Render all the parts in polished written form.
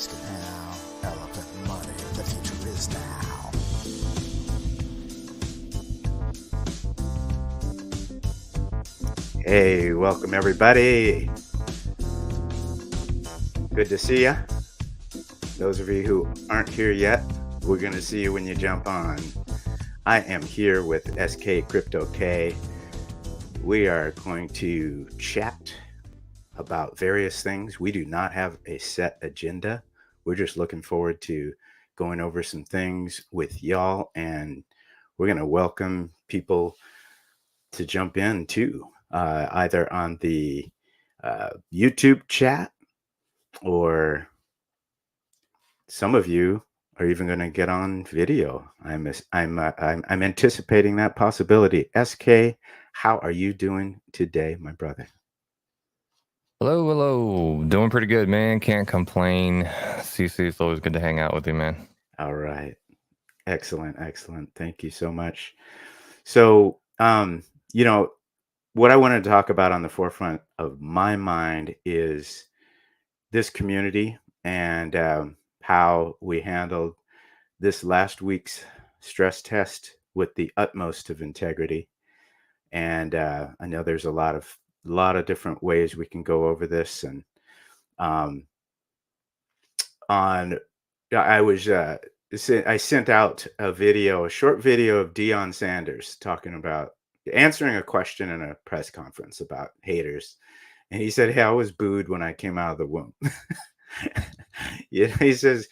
ask now. Elephant.Money, the future is now. Hey, welcome everybody. Good to see you. Those of you who aren't here yet, we're going to see you when you jump on. I am here with SK Crypto K. We are going to chat about various things. We do not have a set agenda. We're just looking forward to going over some things with y'all, and we're going to welcome people to jump in too, either on the YouTube chat, or some of you are even going to get on video. I'm anticipating that possibility. SK, how are you doing today, my brother? Hello. Doing pretty good, man. Can't complain. CC, it's always good to hang out with you, man. All right. Excellent. Thank you so much. So, what I wanted to talk about on the forefront of my mind is this community and how we handled this last week's stress test with the utmost of integrity. And I know there's a lot of different ways we can go over this. And I sent out a short video of Deion Sanders talking about answering a question in a press conference about haters. And he said, "Hey, I was booed when I came out of the womb." He says,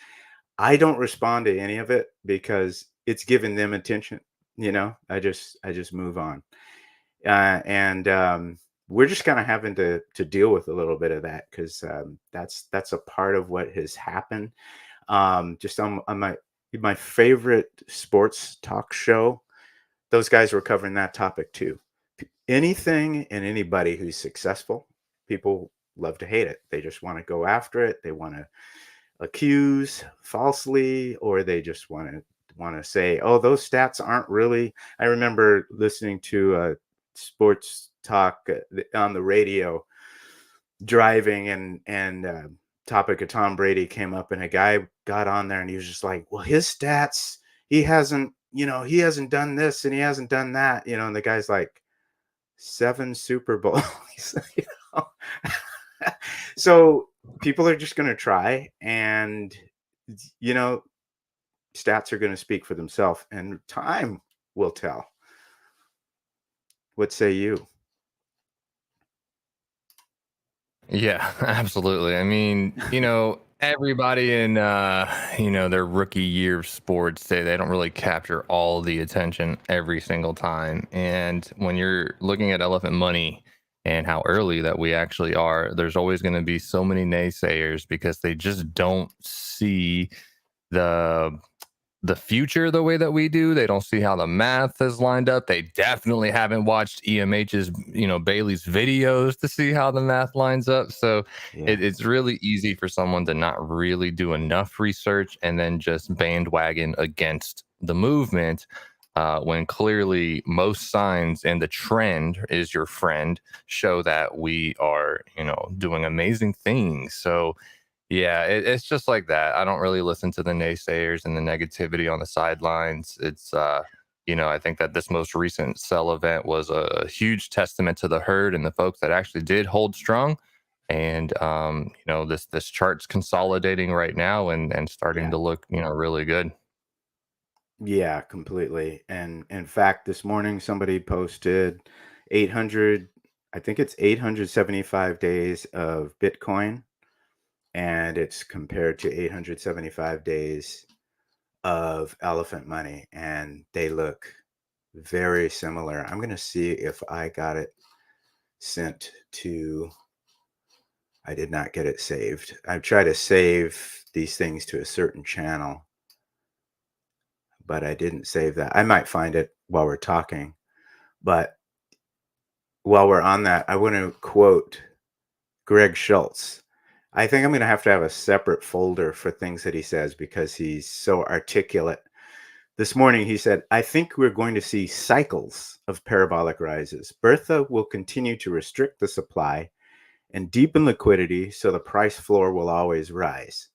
"I don't respond to any of it because it's giving them attention. I just move on." And we're just kind of having to deal with a little bit of that, because that's a part of what has happened. Just on my favorite sports talk show, those guys were covering that topic too. Anything and anybody who's successful, people love to hate it. They just want to go after it. They want to accuse falsely, or they just want to say, "Oh, those stats aren't really." I remember listening to a sports talk on the radio driving, and topic of Tom Brady came up, and a guy got on there and he was just like, "Well, his stats, he hasn't done this and he hasn't done that," and the guy's like, 7 Super Bowls. So people are just going to try, and stats are going to speak for themselves, and time will tell. What say you? Yeah, absolutely. I mean, everybody in their rookie year of sports, they don't really capture all the attention every single time. And when you're looking at Elephant.Money and how early that we actually are, there's always going to be so many naysayers because they just don't see the future the way that we do. They don't see how the math is lined up. They definitely haven't watched EMH's, Bailey's videos to see how the math lines up. So Yeah. it's really easy for someone to not really do enough research and then just bandwagon against the movement, when clearly most signs and the trend is your friend show that we are, doing amazing things. So yeah, it's just like that. I don't really listen to the naysayers and the negativity on the sidelines. It's, I think that this most recent sell event was a huge testament to the herd and the folks that actually did hold strong. And, this chart's consolidating right now and starting to look, really good. Yeah, completely. And in fact, this morning somebody posted 800, I think it's 875 days of Bitcoin, and it's compared to 875 days of Elephant.Money, and they look very similar. I'm going to see if I got it sent to, I did not get it saved. I try to save these things to a certain channel, but I didn't save that. I might find it while we're talking. But while we're on that, I want to quote Greg Schultz. I think I'm going to have a separate folder for things that he says because he's so articulate. This morning he said, "I think we're going to see cycles of parabolic rises. Bertha will continue to restrict the supply and deepen liquidity, so the price floor will always rise.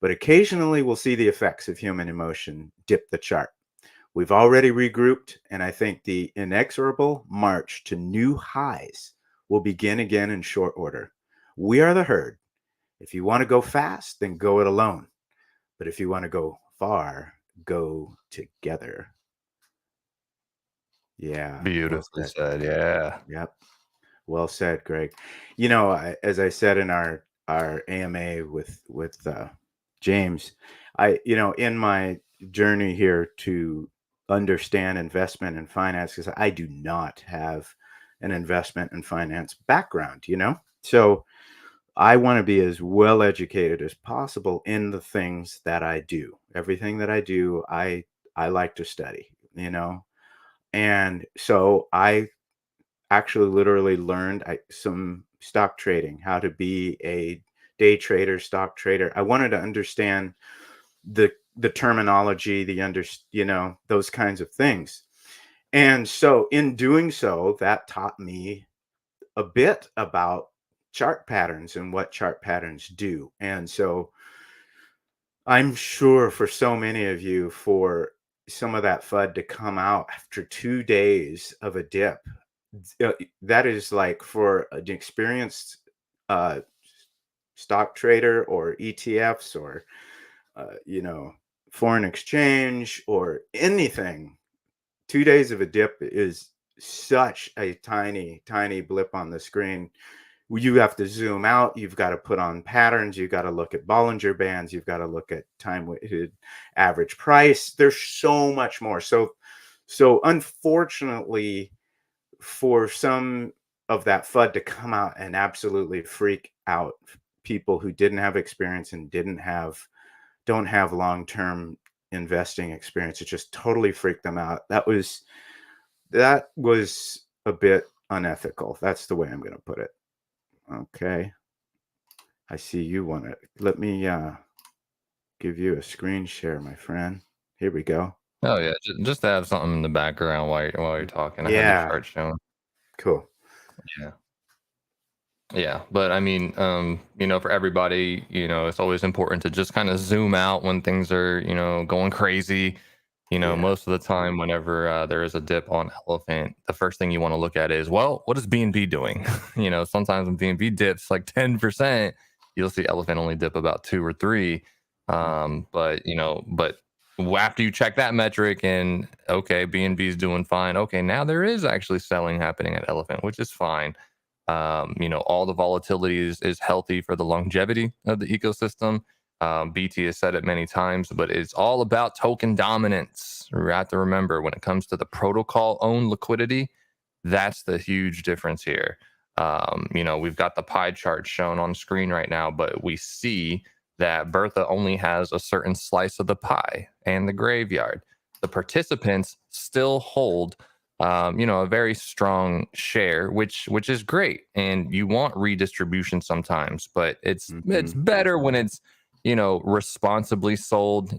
but occasionally we'll see the effects of human emotion dip the chart. We've already regrouped, and I think the inexorable march to new highs will begin again in short order. We are the herd. If you want to go fast, then go it alone. But if you want to go far, go together. Yeah. Well Beautifully said. said. Yeah. Yep. Well said, Greg. As I said in our AMA with James, in my journey here to understand investment and finance, because I do not have an investment and finance background, so I want to be as well educated as possible in the things that I do. Everything that I do, I like to study, and so I actually literally learned some stock trading, how to be a day trader, stock trader. I wanted to understand the terminology, those kinds of things. And so in doing so, that taught me a bit about chart patterns and what chart patterns do. And so I'm sure for so many of you, for some of that FUD to come out after 2 days of a dip, that is like for an experienced uh, stock trader or ETFs or foreign exchange or anything. 2 days of a dip is such a tiny, tiny blip on the screen. You have to zoom out. You've got to put on patterns. You've got to look at Bollinger Bands. You've got to look at time weighted average price. There's so much more. So unfortunately, for some of that FUD to come out and absolutely freak out people who didn't have experience and don't have long-term investing experience, it just totally freaked them out. That was a bit unethical. That's the way I'm going to put it. Okay. I see you want it. Let me give you a screen share, my friend. Here we go. Oh yeah, just to have something in the background while you're talking. I had the Yeah. chart showing. Cool. Yeah. Yeah, but I mean, for everybody, it's always important to just kind of zoom out when things are, going crazy. Yeah. Most of the time, whenever there is a dip on Elephant, the first thing you want to look at is, well, what is BNB doing? Sometimes when BNB dips like 10%, you'll see Elephant only dip about 2 or 3. But after you check that metric and okay, BNB is doing fine. Okay, now there is actually selling happening at Elephant, which is fine. All the volatility is healthy for the longevity of the ecosystem. BT has said it many times, but it's all about token dominance. We have to remember when it comes to the protocol owned liquidity, that's the huge difference here. We've got the pie chart shown on screen right now, but we see that Bertha only has a certain slice of the pie and the graveyard. The participants still hold a very strong share, which is great. And you want redistribution sometimes, but it's better when it's responsibly sold,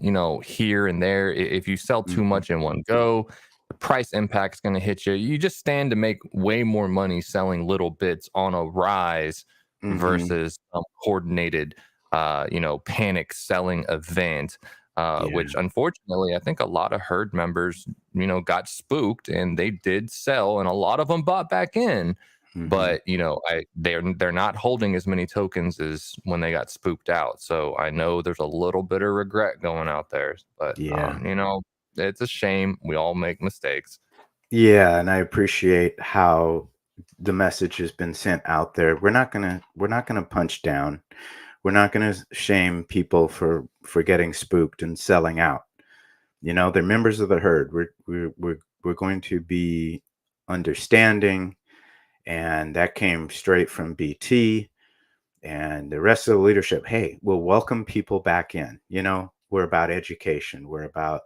here and there. If you sell too much in one go, the price impact's going to hit you. You just stand to make way more money selling little bits on a rise versus coordinated, panic selling event. Yeah. Which unfortunately, I think a lot of herd members, got spooked and they did sell, and a lot of them bought back in. But they're not holding as many tokens as when they got spooked out. So I know there's a little bit of regret going out there, but Yeah. it's a shame. We all make mistakes. Yeah, and I appreciate how the message has been sent out there. We're not gonna punch down. We're not gonna shame people for getting spooked and selling out. They're members of the herd. We're going to be understanding, and that came straight from BT and the rest of the leadership. Hey, we'll welcome people back in. We're about education. We're about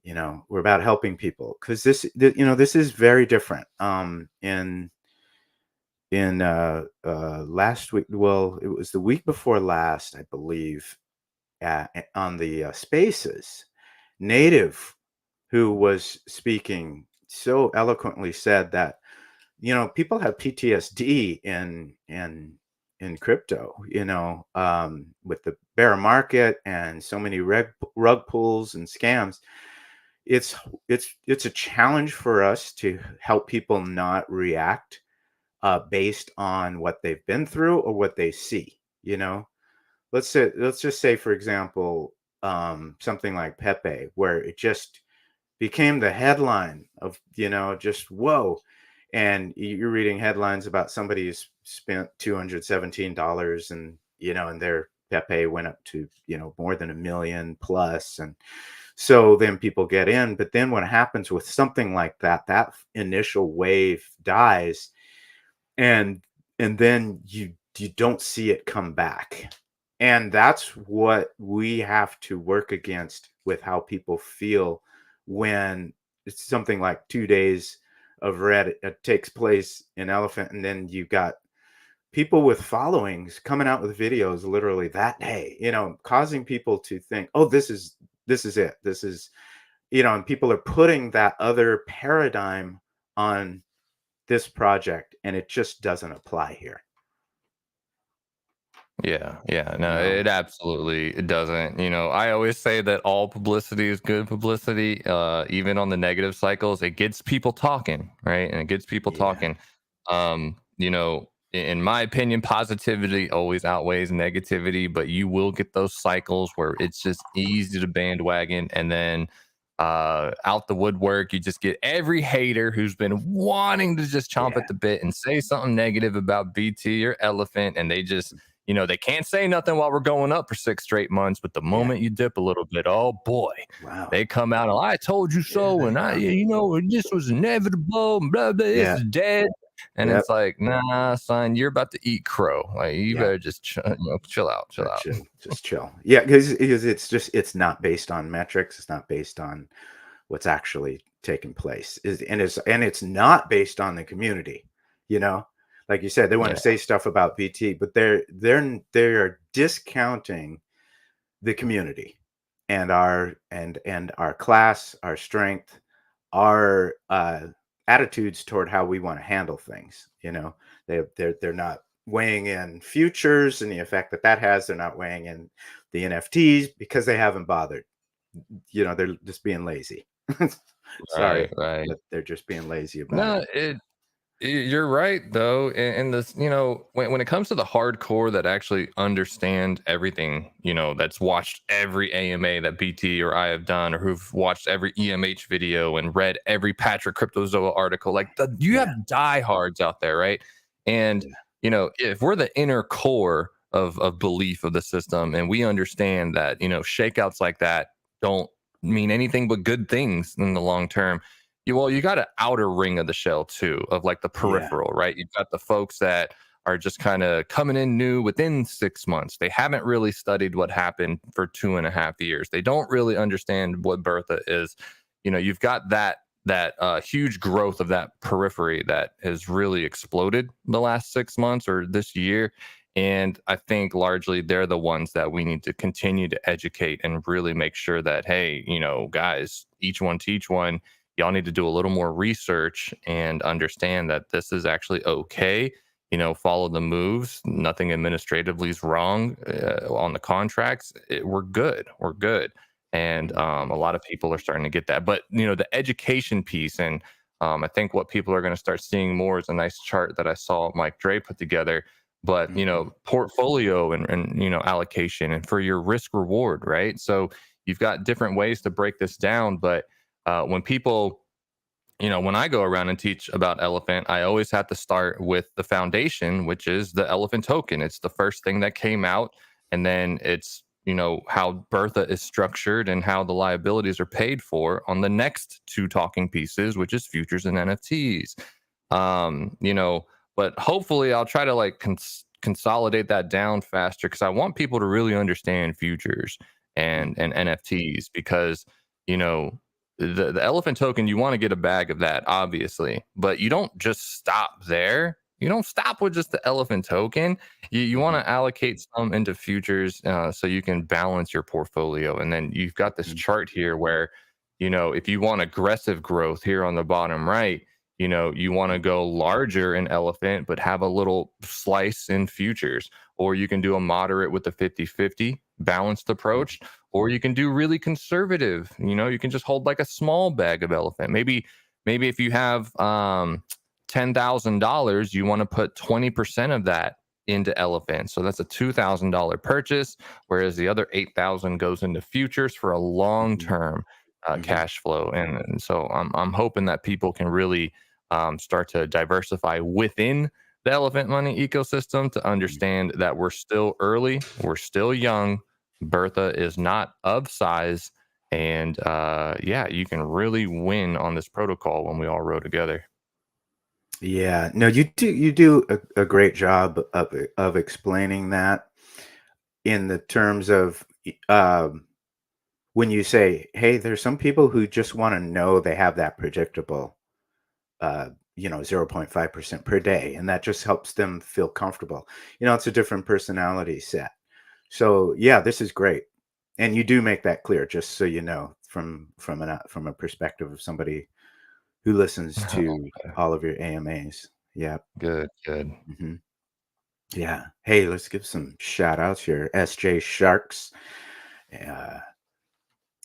helping people, because this is very different. In last week, well, it was the week before last, I believe, on the Spaces, Native, who was speaking so eloquently, said that people have PTSD in crypto, with the bear market and so many rug pulls and scams. It's it's a challenge for us to help people not react based on what they've been through or what they see. Let's just say, for example, something like Pepe, where it just became the headline of, just whoa. And you're reading headlines about somebody who's spent $217, and, and their Pepe went up to, more than 1 million plus. And so then people get in. But then what happens with something like that, that initial wave dies, and then you don't see it come back. And that's what we have to work against with how people feel when it's something like 2 days of red takes place in Elephant, and then you've got people with followings coming out with videos literally that day, causing people to think, oh, this is it, this is, and people are putting that other paradigm on this project, and it just doesn't apply here. Yeah. No, it absolutely doesn't. I always say that all publicity is good publicity. Even on the negative cycles, it gets people talking, right? And it gets people talking. In my opinion, positivity always outweighs negativity, but you will get those cycles where it's just easy to bandwagon, and then out the woodwork, you just get every hater who's been wanting to just chomp at the bit and say something negative about BT or Elephant, and they just they can't say nothing while we're going up for 6 straight months, but the moment you dip a little bit, oh boy, they come out and I told you so, and this was inevitable, blah, blah, this is dead. And it's like, nah, son, you're about to eat crow. Like, you better just chill out. Just chill. Yeah, because it's not based on metrics. It's not based on what's actually taking place. And it's not based on the community. Like you said, they want to say stuff about BT, but they're discounting the community and our class, our strength, our attitudes toward how we want to handle things. They're not weighing in futures and the effect that has. They're not weighing in the NFTs because they haven't bothered. They're just being lazy. Sorry, right. but they're just being lazy about it. You're right, though. And this, when it comes to the hardcore that actually understand everything, that's watched every AMA that BT or I have done, or who've watched every EMH video and read every Patrick Cryptozoa article, like you have diehards out there, right? And, if we're the inner core of belief of the system, and we understand that, shakeouts like that don't mean anything but good things in the long term. You got an outer ring of the shell too, of like the peripheral, right? You've got the folks that are just kind of coming in new within 6 months. They haven't really studied what happened for 2.5 years. They don't really understand what Bertha is. You've got that huge growth of that periphery that has really exploded the last 6 months or this year. And I think largely they're the ones that we need to continue to educate and really make sure that, hey, guys, each one teach one. Y'all need to do a little more research and understand that this is actually okay. Follow the moves. Nothing administratively is wrong on the contracts. We're good. And a lot of people are starting to get that. But, the education piece, and I think what people are going to start seeing more is a nice chart that I saw Mike Dre put together. But, portfolio and allocation and for your risk reward, right? So you've got different ways to break this down. But when people, when I go around and teach about Elephant, I always have to start with the foundation, which is the Elephant token. It's the first thing that came out. And then it's, how Bertha is structured and how the liabilities are paid for on the next 2 talking pieces, which is futures and NFTs. But hopefully I'll try to consolidate that down faster, because I want people to really understand futures and NFTs, because, the Elephant token, you want to get a bag of that, obviously, but you don't just stop there. You don't stop with just the Elephant token. You want to allocate some into futures so you can balance your portfolio. And then you've got this chart here where, if you want aggressive growth here on the bottom right, you want to go larger in elephant, but have a little slice in futures, or you can do a moderate with the 50-50 balanced approach, or you can do really conservative. You can just hold like a small bag of elephant. Maybe if you have $10,000, you want to put 20% of that into elephant. So that's a $2,000 purchase, whereas the other 8,000 goes into futures for a long term cash flow. And so I'm hoping that people can really start to diversify within the Elephant.Money ecosystem to understand that we're still early, we're still young. Bertha is not of size. And yeah, you can really win on this protocol when we all row together. Yeah, no, you do a great job of explaining that in the terms of when you say, hey, there's some people who just want to know they have that predictable 0.5% per day, and that just helps them feel comfortable. It's a different personality set. So yeah, this is great, and you do make that clear, just so you know, from a perspective of somebody who listens to all of your AMAs. Yeah. Good. hmm Yeah. Hey, let's give some shout outs here. SJ Sharks.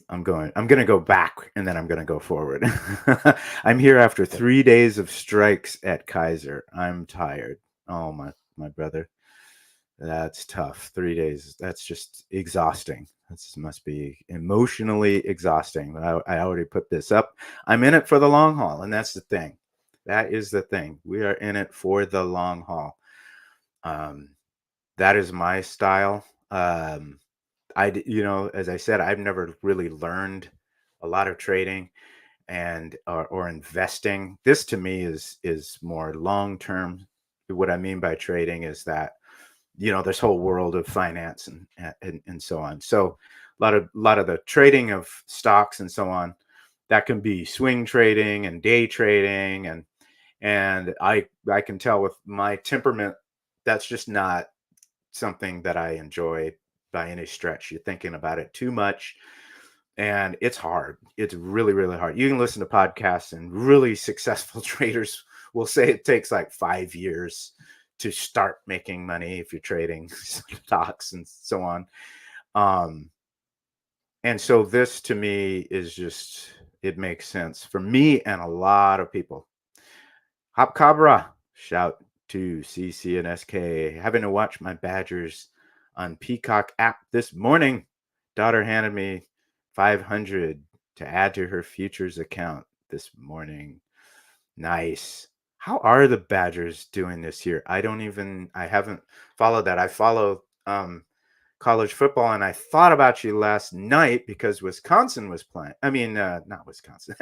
I'm going to go back and then I'm going to go forward. I'm here after 3 days of strikes at Kaiser. I'm tired. Oh, my brother. That's tough. 3 days. That's just exhausting. This must be emotionally exhausting. But I already put this up. I'm in it for the long haul. And that's the thing. That is the thing. We are in it for the long haul. That is my style. As I said, I've never really learned a lot of trading or investing. This to me is more long term. What I mean by trading is that this whole world of finance and so on. So a lot of the trading of stocks and so on, that can be swing trading and day trading, and I can tell with my temperament, that's just not something that I enjoy by any stretch. You're thinking about it too much, and it's hard. It's really, really hard. You can listen to podcasts, and really successful traders will say it takes like 5 years to start making money if you're trading stocks and so on. And so this to me is just, it makes sense for me and a lot of people. Hop Cabra, shout to CC and SK. Having to watch my Badgers on Peacock app this morning. Daughter handed me 500 to add to her futures account this morning. Nice. How are the Badgers doing this year? I haven't followed that. I follow college football, and I thought about you last night because Wisconsin was playing. I mean, not Wisconsin.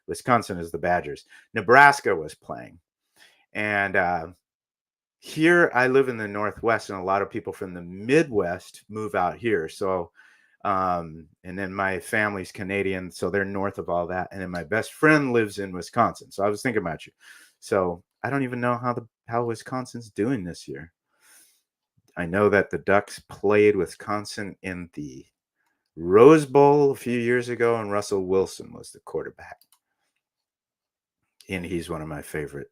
Wisconsin is the Badgers. Nebraska was playing. And here I live in the Northwest, and a lot of people from the Midwest move out here. So, and then my family's Canadian, so they're north of all that. And then my best friend lives in Wisconsin. So I was thinking about you. So I don't even know how Wisconsin's doing this year. I know that the Ducks played Wisconsin in the Rose Bowl a few years ago, and Russell Wilson was the quarterback. And he's one of my favorite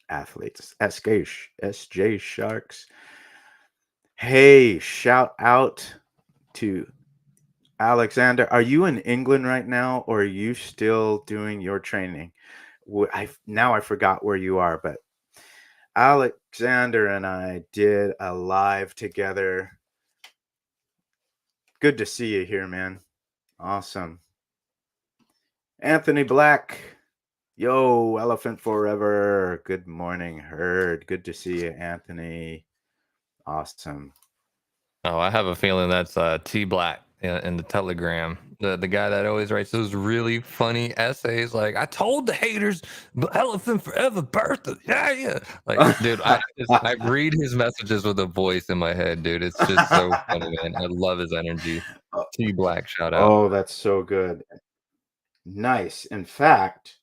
athletes. SJ Sharks. Hey, shout out to Alexander. Are you in England right now, or are you still doing your training? Now I forgot where you are, but Alexander and I did a live together. Good to see you here, man. Awesome. Anthony Black. Yo, Elephant Forever. Good morning, Herd. Good to see you, Anthony. Awesome. Oh, I have a feeling that's T Black in the Telegram, the guy that always writes those really funny essays. Like, I told the haters, but Elephant Forever, Bertha, yeah. Like, dude, I read his messages with a voice in my head, dude. It's just so funny, man. I love his energy. T Black, shout out. Oh, that's so good. Nice. In fact,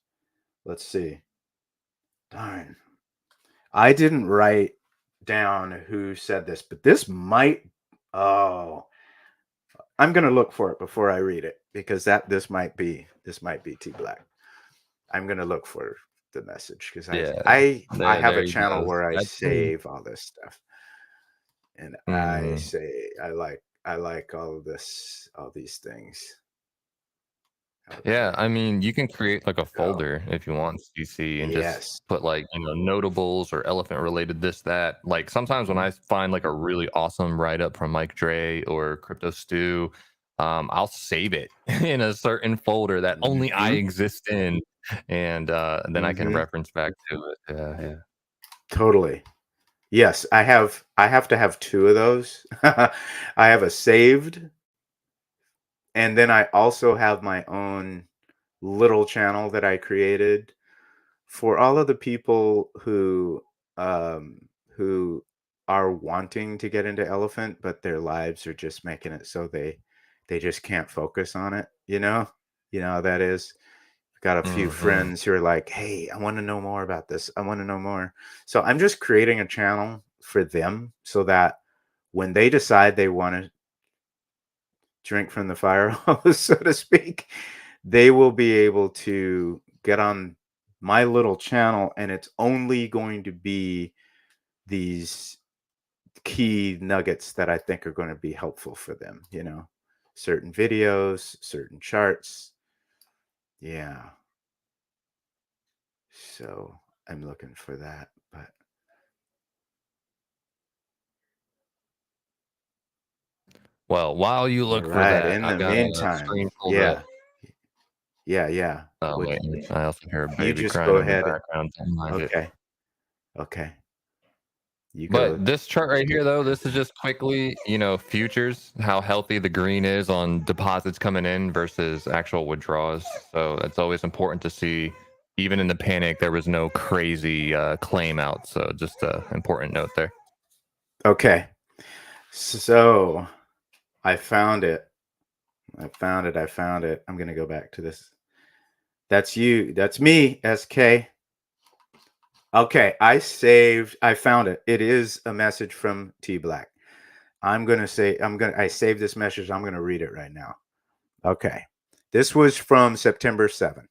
let's see. Darn. I didn't write down who said this, but this might. Oh, I'm gonna look for it before I read it, because this might be T Black. I'm gonna look for the message because Yeah, I have a there he channel goes. where I That's me. save all this stuff, and I Mhm. say I like all these things. How do Yeah, I I mean, you can create like a go? folder if you want, CC, and just Yes. put like, notables or elephant related this, that. Like sometimes when Mhm. I find like a really awesome write up from Mike Dre or Crypto Stew, I'll save it in a certain folder that only I Mhm. exist in. And then I can Mhm. reference back to it. Yeah, yeah. Totally. Yes, I have to have 2 of those. I have a saved, and then I also have my own little channel that I created for all of the people who are wanting to get into elephant, but their lives are just making it so they just can't focus on it, you know? You know how that is? Got a few Hmm. friends who are like, "Hey, I want to know more about this. I want to know more." So I'm just creating a channel for them so that when they decide they want to drink from the fire hose, so to speak, they will be able to get on my little channel, and it's only going to be these key nuggets that I think are going to be helpful for them, certain videos, certain charts. Yeah. So I'm looking for that. But Well, while you all look for right. that, In I've the got a meantime, screen pulled up. yeah, yeah. Oh, Would wait, I also hear a you baby just crying go in the ahead? background. Don't mind it. Okay. Okay. You go. But this chart right Take here, though, care this is then. just quickly, futures, how healthy the green is on deposits coming in versus actual withdrawals. So it's always important to see. Even in the panic, there was no crazy claim out. So just an important note there. Okay. So I found it. I found it. I found it. I'm gonna go back to this. That's you. That's me, SK. Okay, I found it. It is a message from T Black. I saved this message. I'm gonna read it right now. Okay. This was from September 7th.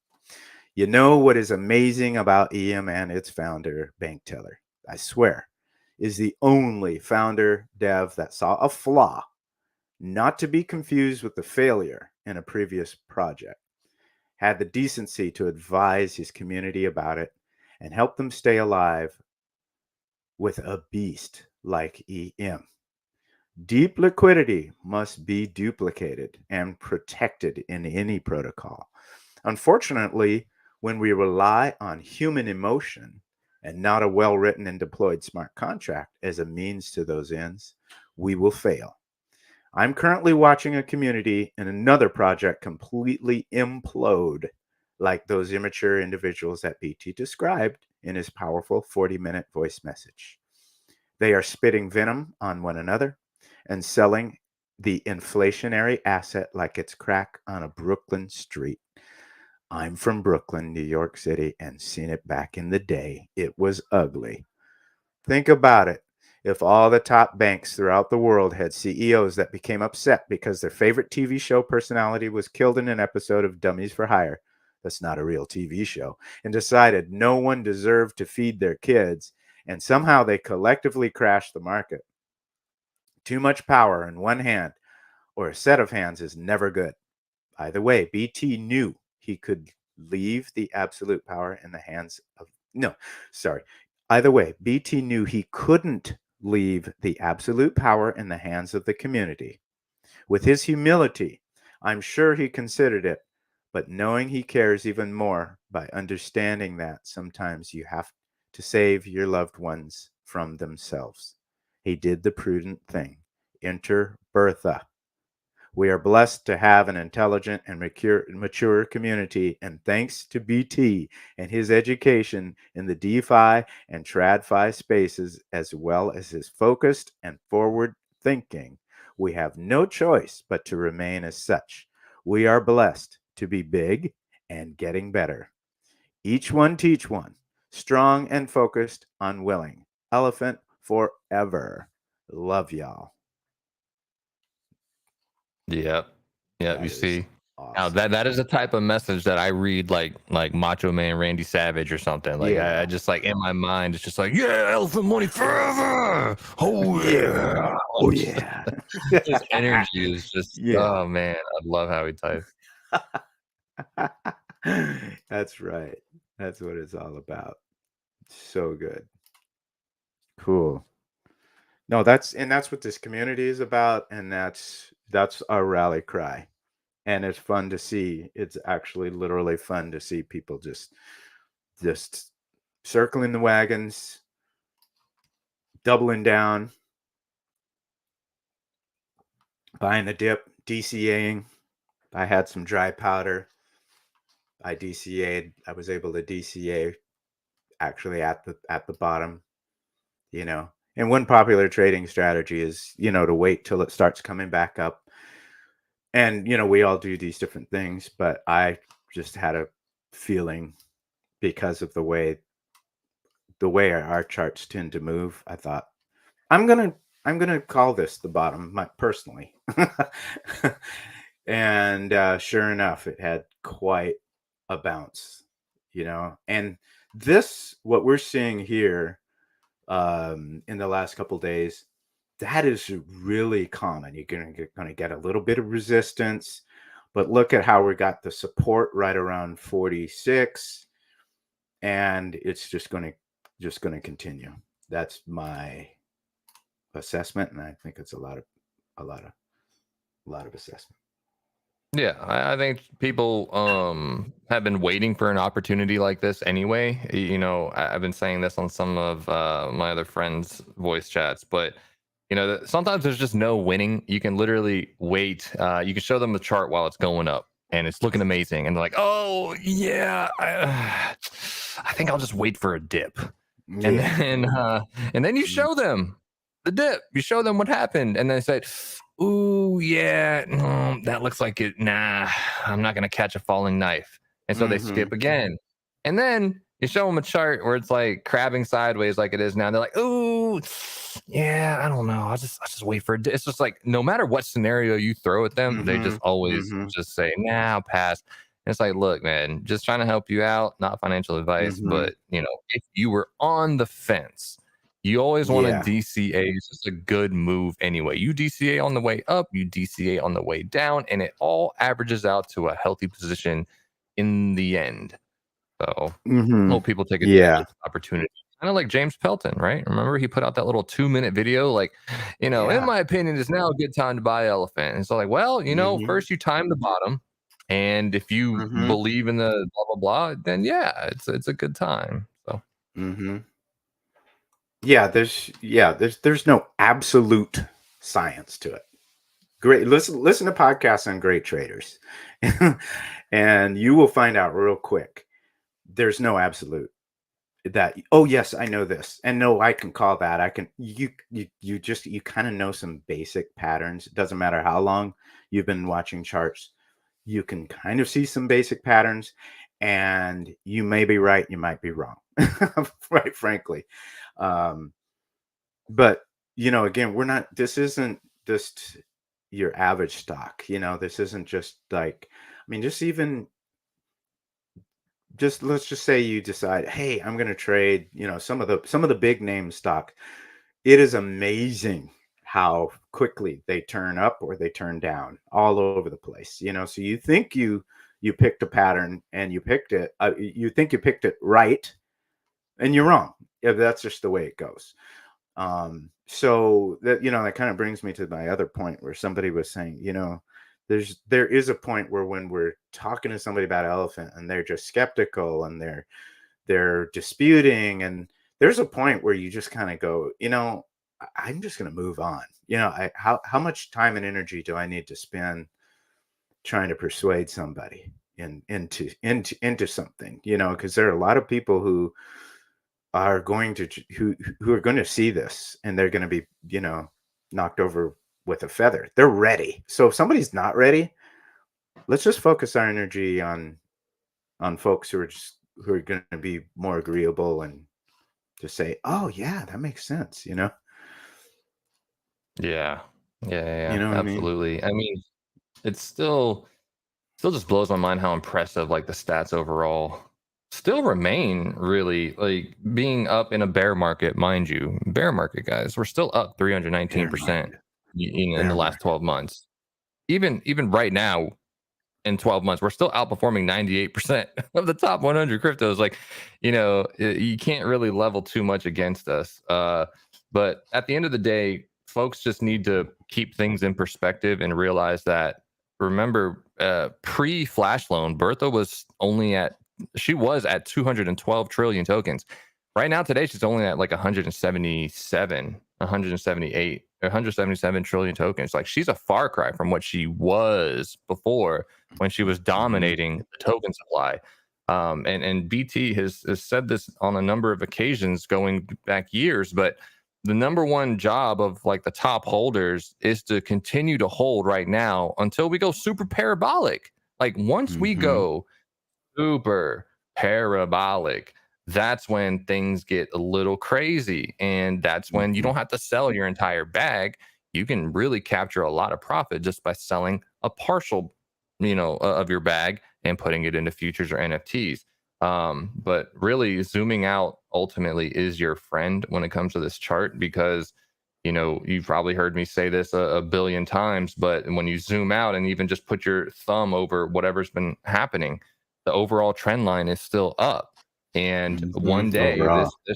You know what is amazing about EM and its founder, Bank Teller, I swear, is the only founder dev that saw a flaw, not to be confused with the failure in a previous project, had the decency to advise his community about it and help them stay alive with a beast like EM. Deep liquidity must be duplicated and protected in any protocol. Unfortunately, when we rely on human emotion and not a well written and deployed smart contract as a means to those ends, we will fail. I'm currently watching a community and another project completely implode like those immature individuals that BT described in his powerful 40-minute voice message. They are spitting venom on one another and selling the inflationary asset like it's crack on a Brooklyn street. I'm from Brooklyn, New York City, and seen it back in the day. It was ugly. Think about it. If all the top banks throughout the world had CEOs that became upset because their favorite TV show personality was killed in an episode of Dummies for Hire, that's not a real TV show, and decided no one deserved to feed their kids, and somehow they collectively crashed the market. Too much power in one hand or a set of hands is never good. By the way, BT knew he could leave the absolute power in the hands of. No, sorry. Either way, BT knew he couldn't leave the absolute power in the hands of the community. With his humility, I'm sure he considered it, but knowing he cares even more by understanding that sometimes you have to save your loved ones from themselves. He did the prudent thing. Enter Bertha. We are blessed to have an intelligent and mature community, and thanks to BT and his education in the DeFi and TradFi spaces, as well as his focused and forward thinking, we have no choice but to remain as such. We are blessed to be big and getting better. Each one teach one, strong and focused, unwilling. Elephant forever. Love y'all. Yep. Yep. You That is see. Now Awesome. that is the type of message that I read like Macho Man Randy Savage or something. Like I Yeah. just like in my mind, it's just like, yeah, Elephant Money forever. Oh Yeah. yeah. Oh Like, yeah. his energy is just, Yeah. oh man, I love how he types. That's right. That's what it's all about. So good. Cool. No, that's what this community is about, and that's our rally cry. And it's fun to see. It's actually literally fun to see people just circling the wagons, doubling down, buying the dip, DCAing. I had some dry powder. I DCA'd. I was able to DCA actually at the bottom, you know. And one popular trading strategy is, to wait till it starts coming back up. And, we all do these different things, but I just had a feeling because of the way our charts tend to move. I thought I'm gonna call this the bottom, personally. And sure enough, it had quite a bounce, And what we're seeing here, in the last couple days, that is really common. You're gonna get a little bit of resistance, but look at how we got the support right around 46, and it's just gonna continue. That's my assessment, and I think it's a lot of assessment. Yeah, I think people have been waiting for an opportunity like this anyway. I've been saying this on some of my other friends' voice chats, but sometimes there's just no winning. You can literally wait. You can show them the chart while it's going up and it's looking amazing, and they're like, "Oh yeah, I think I'll just wait for a dip." And Yeah. then you show them the dip. You show them what happened, and they say, "Ooh, yeah, no, that looks like it. Nah, I'm not gonna catch a falling knife." And so they Mm-hmm. skip again, and then you show them a chart where it's like crabbing sideways, like it is now. And they're like, "Ooh, yeah, I don't know. I'll just wait for it." It's just like no matter what scenario you throw at them, they Mm-hmm. just always Mm-hmm. just say, "Nah, I'll pass." And it's like, look, man, just trying to help you out, not financial advice, Mm-hmm. but if you were on the fence, you always want to Yeah. DCA. It's just a good move anyway. You DCA on the way up, you DCA on the way down, and it all averages out to a healthy position in the end. So Mm-hmm. hope people take advantage Yeah. of the opportunity. Kind of like James Pelton, right? Remember he put out that little 2-minute video, like, in Yeah. my opinion, it's now a good time to buy Elephant. And so, like, well, Mm-hmm. first you time the bottom, and if you Mm-hmm. believe in the blah blah blah, then yeah, it's a good time. So Mm-hmm. Yeah, there's no absolute science to it. Great. Listen to podcasts on great traders. And you will find out real quick. There's no absolute that, oh yes, I know this, and no, I can call that. I can you kind of know some basic patterns. It doesn't matter how long you've been watching charts. You can kind of see some basic patterns, and you may be right, you might be wrong. Right, frankly. Um, but again, this isn't just your average stock. This isn't just like, I mean, just let's just say you decide, hey, I'm going to trade, some of the big name stock. It is amazing how quickly they turn up or they turn down all over the place. So you think you picked a pattern, and you think you picked it right, and you're wrong. Yeah, that's just the way it goes. So that kind of brings me to my other point, where somebody was saying, there is a point where, when we're talking to somebody about elephant and they're just skeptical, and they're disputing, and there's a point where you just kind of go, I'm just going to move on. How much time and energy do I need to spend trying to persuade somebody into something, because there are a lot of people who are going to who are going to see this, and they're going to be, knocked over with a feather. They're ready. So if somebody's not ready, let's just focus our energy on folks who are going to be more agreeable, and just say, oh yeah, that makes sense. yeah, yeah, yeah, You yeah, know what I mean? absolutely. I mean, it's still still just blows my mind how impressive like the stats overall still remain, really, like being up in a bear market, mind you. Bear market, guys, we're still up Bear 319% market. in the Bear last market. 12 months. Even right now, in 12 months, we're still outperforming 98% of the top 100 cryptos. Like, you can't really level too much against us. But at the end of the day, folks just need to keep things in perspective and realize that, remember, pre flash loan, Bertha she was at 212 trillion tokens. Right now, today, she's only at like 178, 177 trillion tokens. Like, she's a far cry from what she was before, when she was Mhm. dominating the token supply. And BT has said this on a number of occasions going back years, but the number one job of like the top holders is to continue to hold right now until we go super parabolic. Like, once we Mhm. go super parabolic, that's when things get a little crazy. And that's when you Mhm. don't have to sell your entire bag. You can really capture a lot of profit just by selling a partial, of your bag and putting it into futures or NFTs. But really, zooming out ultimately is your friend when it comes to this chart, because you've probably heard me say this a billion times, but when you zoom out and even just put your thumb over whatever's been happening, the overall trend line is still up. And one Mhm. day Overall. Yeah.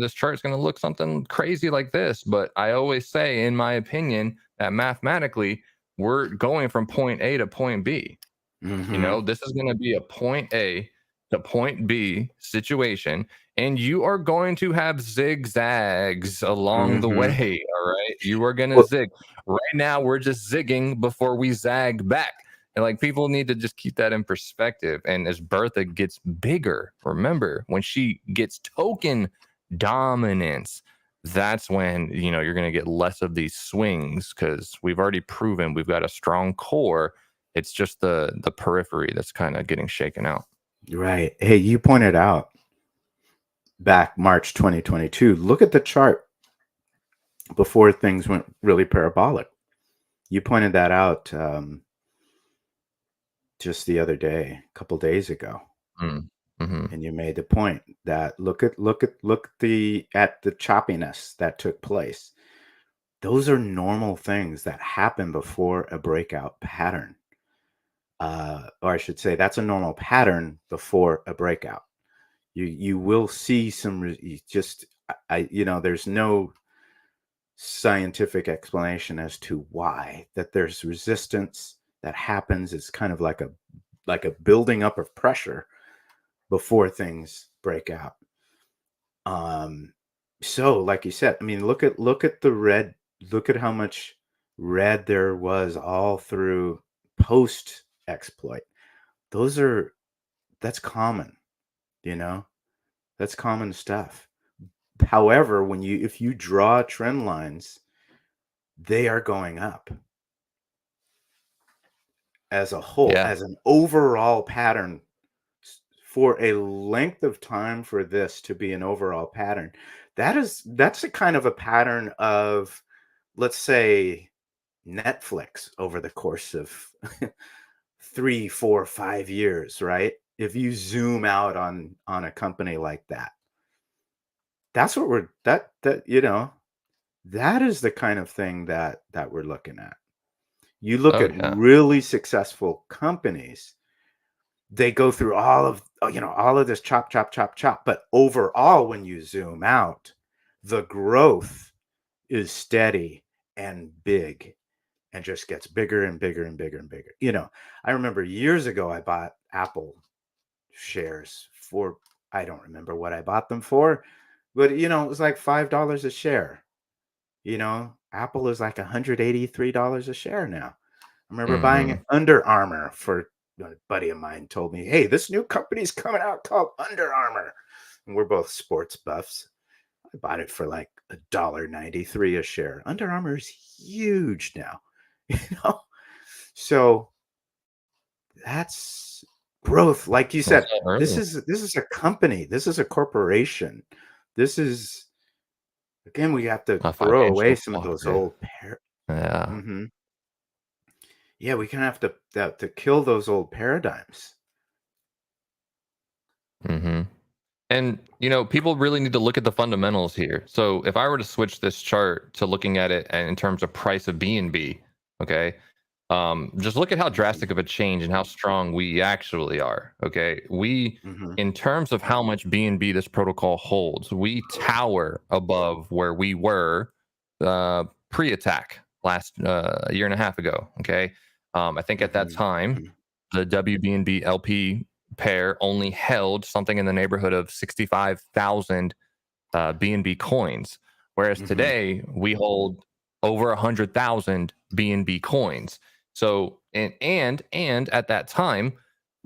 this chart is going to look something crazy like this. But I always say, in my opinion, that mathematically we're going from point A to point B. Mhm. This is going to be a point A to point B situation, and you are going to have zigzags along the Mhm. way. All right. You are going to Well, zig. Right now, we're just zigging before we zag back. And like, people need to just keep that in perspective. And as Bertha gets bigger, remember, when she gets token dominance, that's when you're going to get less of these swings, because we've already proven we've got a strong core. It's just the periphery that's kind of getting shaken out. right. Hey, you pointed out back March 2022. Look at the chart before things went really parabolic. You pointed that out just the other day, a couple days ago, Mm-hmm. and you made the point that look at the choppiness that took place. Those are normal things that happen before a breakout pattern. Or I should say, that's a normal pattern before a breakout. You will see there's no scientific explanation as to why that there's resistance that happens. It's kind of like a building up of pressure before things break out. So like you said, I mean, look at the red. Look at how much red there was all through post exploit. That's common, you know. That's common stuff. However, if you draw trend lines, they are going up as a whole, Yeah. as an overall pattern for a length of time. For this to be an overall pattern, that's a kind of a pattern of, let's say, Netflix over the course of 3, 4, 5 years, right? If you zoom out on a company like that, that's what we're that that is the kind of thing that we're looking at. You look Oh at yeah. really successful companies, they go through all of this chop, chop, chop, chop. But overall, when you zoom out, the growth is steady and big and just gets bigger and bigger and bigger and bigger. I remember years ago, I bought Apple shares for, I don't remember what I bought them for, but it was like $5 a share. Apple is like $183 a share now. I remember buying Mm-hmm. it Under Armour for, a buddy of mine told me, "Hey, this new company's coming out called Under Armour." And we're both sports buffs. I bought it for like $1.93 a share. Under Armour is huge now, you know. So that's growth. Like you Well said, said this earlier. is a company. This is a corporation. This is, again, we have to A throw away financial some of those cooperative. old Yeah. Mhm. Yeah, we kind of have to kill those old paradigms. Mm-hmm. And, people really need to look at the fundamentals here. So if I were to switch this chart to looking at it in terms of price of BNB, okay, just look at how drastic of a change and how strong we actually are. Okay, Mm-hmm. in terms of how much BNB this protocol holds, we tower above where we were pre-attack last a year and a half ago. Okay, I think at that time Mm-hmm. the WBNB LP pair only held something in the neighborhood of 65,000 BNB coins, whereas Mm-hmm. today we hold over 100,000 BNB coins. So and at that time,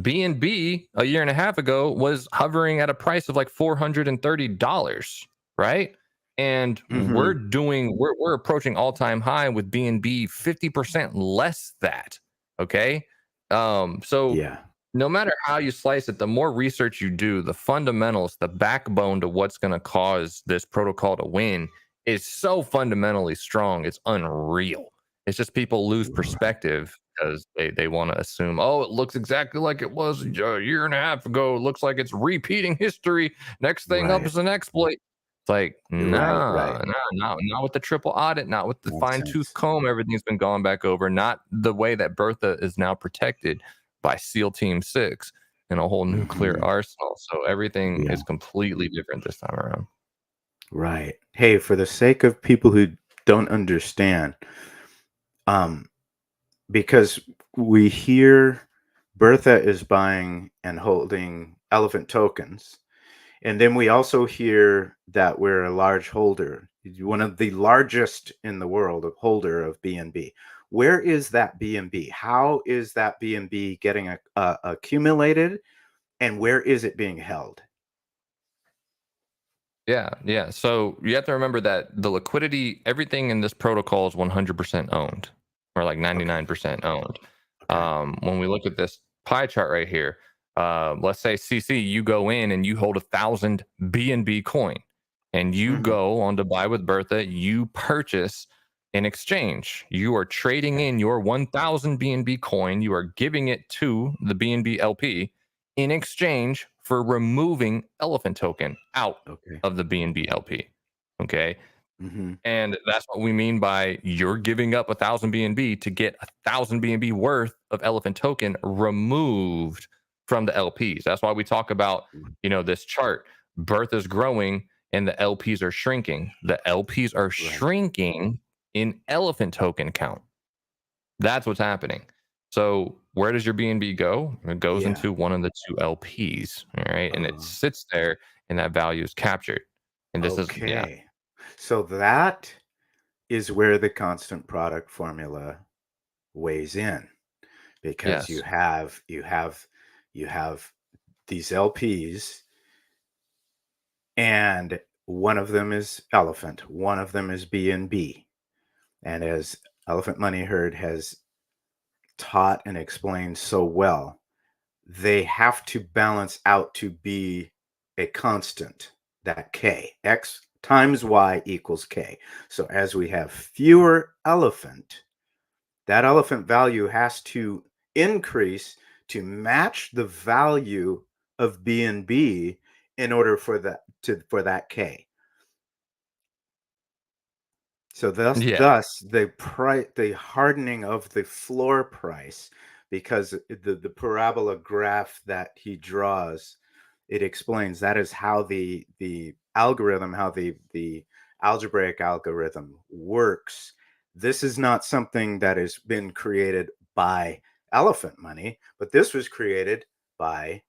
BNB a year and a half ago was hovering at a price of like $430, right? And Mm-hmm. we're approaching all-time high with BNB 50% less that. Okay. So Yeah. no matter how you slice it, the more research you do, the fundamentals, the backbone to what's going to cause this protocol to win is so fundamentally strong. It's unreal. It's just people lose perspective because they want to assume, oh, it looks exactly like it was a year and a half ago. It looks like it's repeating history. Next thing up Right. is an exploit. It's like, Right. Right. not with the triple audit, not with the fine tooth Nonsense. comb. Everything's been gone back over, not the way that Bertha is now protected by SEAL Team 6 and a whole nuclear Mm-hmm. arsenal. So everything Yeah. is completely different this time around. Right. Hey, for the sake of people who don't understand, um, because we hear Bertha is buying and holding elephant tokens. And then we also hear that we're a large holder, one of the largest in the world of holder of BNB. Where is that BNB? How is that BNB getting accumulated? And where is it being held? Yeah. So you have to remember that the liquidity, everything in this protocol is 100% owned, or like Okay. 99% owned. Okay. When we look at this pie chart right here, let's say CC, you go in and you hold 1,000 BNB coin, and you Mm-hmm. go on to buy with Bertha, you purchase in exchange. You are trading Okay. in your 1,000 BNB coin. You are giving it to the BNB LP in exchange for removing Elephant token out Okay. of the BNB LP. Okay. Mm-hmm. And that's what we mean by you're giving up 1,000 BNB to get 1,000 BNB worth of Elephant token removed from the LPs. That's why we talk about, this chart. Birth is growing and the LPs are shrinking. The LPs are Right. shrinking in Elephant token count. That's what's happening. So where does your BNB go? It goes Yeah. into one of the two LPs, all right, and it Uh, sits there, and that value is captured. And this is, yeah, okay. So that is where the constant product formula weighs in, because yes, you have these LPs, and one of them is Elephant, one of them is BNB. And as Elephant Money Herd has taught and explained so well, they have to balance out to be a constant, that K. X times Y equals K. So as we have fewer elephant, that elephant value has to increase to match the value of BNB in order for that K. So yeah, thus the hardening of the floor price, because the parabola graph that he draws, it explains that is how the algorithm, how the algebraic algorithm works. This is not something that has been created by Elephant Money, but this was created by